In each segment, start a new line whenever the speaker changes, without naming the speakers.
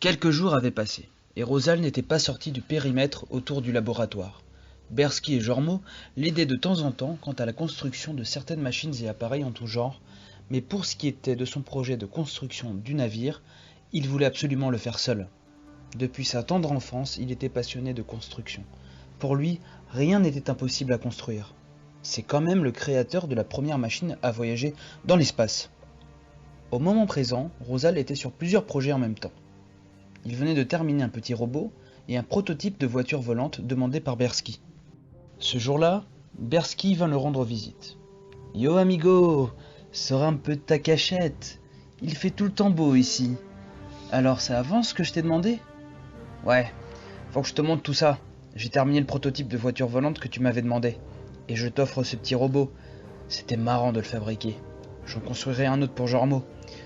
Quelques jours avaient passé, et Rosal n'était pas sorti du périmètre autour du laboratoire. Bersky et Jormo l'aidaient de temps en temps quant à la construction de certaines machines et appareils en tout genre, mais pour ce qui était de son projet de construction du navire, il voulait absolument le faire seul. Depuis sa tendre enfance, il était passionné de construction. Pour lui, rien n'était impossible à construire. C'est quand même le créateur de la première machine à voyager dans l'espace. Au moment présent, Rosal était sur plusieurs projets en même temps. Il venait de terminer un petit robot et un prototype de voiture volante demandé par Bersky. Ce jour-là, Bersky vint le rendre visite. « Yo amigo, sors un peu de ta cachette. Il fait tout le temps beau ici. Alors ça avance ce que je t'ai demandé ?»« Ouais, faut que je te montre tout ça. J'ai terminé le prototype de voiture volante que tu m'avais demandé. Et je t'offre ce petit robot. C'était marrant de le fabriquer. J'en construirai un autre pour Jormo.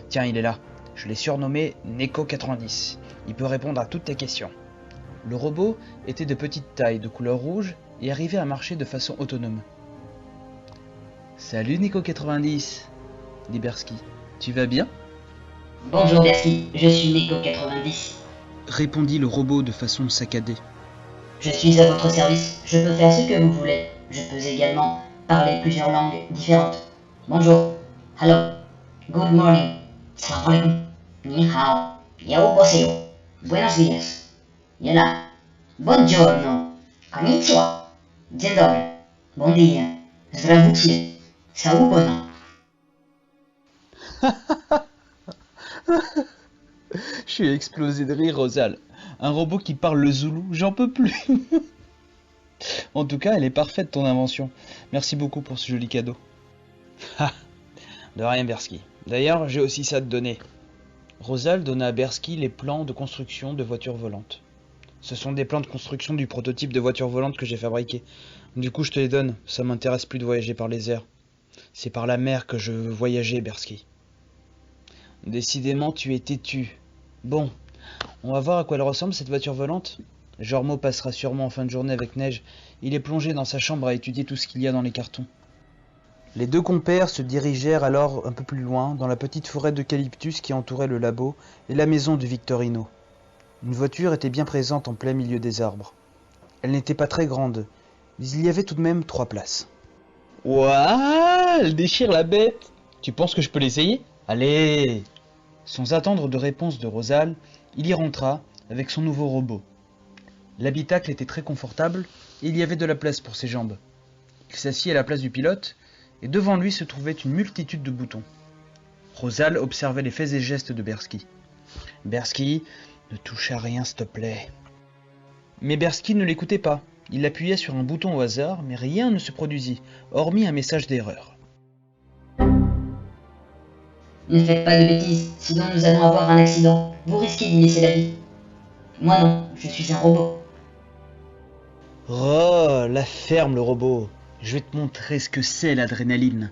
Tiens, il est là. Je l'ai surnommé Neko 90. Il peut répondre à toutes tes questions. » Le robot était de petite taille, de couleur rouge, et arrivait à marcher de façon autonome. « Salut Neko 90, dit Bersky. Tu vas bien ? »
Bonjour Bersky, je suis Neko 90.
Répondit le robot de façon saccadée.
Je suis à votre service, je peux faire ce que vous voulez. Je peux également parler plusieurs langues différentes. Bonjour, hello, good morning, salam alaikum, ni hao, yoboseyo, buenos días, yala, buongiorno, konnichiwa, dzień dobry, bon dia, zdravutje, saubona.
Je suis explosé de rire, Rosal. Un robot qui parle le zoulou, j'en peux plus. En tout cas, elle est parfaite ton invention. Merci beaucoup pour ce joli cadeau. De rien, Bersky. D'ailleurs, j'ai aussi ça à te donner. Rosal donna à Bersky les plans de construction de voitures volantes. Ce sont des plans de construction du prototype de voiture volante que j'ai fabriqué. Du coup, je te les donne. Ça m'intéresse plus de voyager par les airs. C'est par la mer que je veux voyager, Bersky. Décidément, tu es têtu. Bon, on va voir à quoi elle ressemble cette voiture volante. Jormo passera sûrement en fin de journée avec Neige. Il est plongé dans sa chambre à étudier tout ce qu'il y a dans les cartons. Les deux compères se dirigèrent alors un peu plus loin, dans la petite forêt d'eucalyptus qui entourait le labo et la maison du Victorino. Une voiture était bien présente en plein milieu des arbres. Elle n'était pas très grande, mais il y avait tout de même 3 places. Ouah, elle déchire la bête. Tu penses que je peux l'essayer ? Allez ! Sans attendre de réponse de Rosal, il y rentra avec son nouveau robot. L'habitacle était très confortable et il y avait de la place pour ses jambes. Il s'assit à la place du pilote et devant lui se trouvait une multitude de boutons. Rosal observait les faits et gestes de Bersky. « Bersky, ne touche à rien s'il te plaît. » Mais Bersky ne l'écoutait pas. Il appuyait sur un bouton au hasard, mais rien ne se produisit, hormis un message d'erreur.
Ne faites pas de bêtises, sinon nous allons avoir un accident. Vous risquez d'y laisser la vie. Moi non, je suis un robot.
Oh, la ferme le robot. Je vais te montrer ce que c'est l'adrénaline.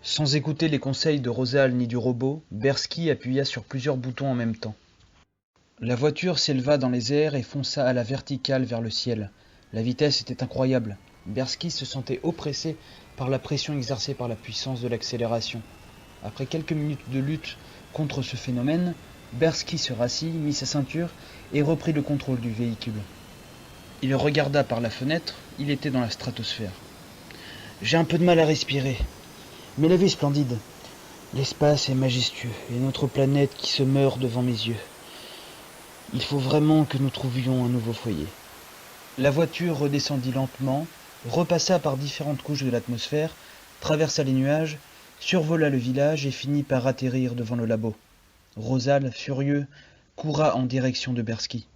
Sans écouter les conseils de Rosal ni du robot, Bersky appuya sur plusieurs boutons en même temps. La voiture s'éleva dans les airs et fonça à la verticale vers le ciel. La vitesse était incroyable. Bersky se sentait oppressé par la pression exercée par la puissance de l'accélération. Après quelques minutes de lutte contre ce phénomène, Bersky se rassit, mit sa ceinture et reprit le contrôle du véhicule. Il regarda par la fenêtre, il était dans la stratosphère. « J'ai un peu de mal à respirer, mais la vie est splendide. L'espace est majestueux et notre planète qui se meurt devant mes yeux. Il faut vraiment que nous trouvions un nouveau foyer. » La voiture redescendit lentement, repassa par différentes couches de l'atmosphère, traversa les nuages, survola le village et finit par atterrir devant le labo. Rosal, furieux, courra en direction de Bersky.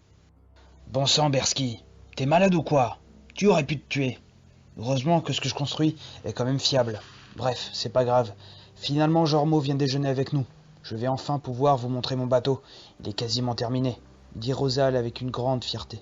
« Bon sang, Bersky, t'es malade ou quoi ? Tu aurais pu te tuer. Heureusement que ce que je construis est quand même fiable. Bref, c'est pas grave. Finalement, Jormo vient déjeuner avec nous. Je vais enfin pouvoir vous montrer mon bateau. Il est quasiment terminé, dit Rosal avec une grande fierté.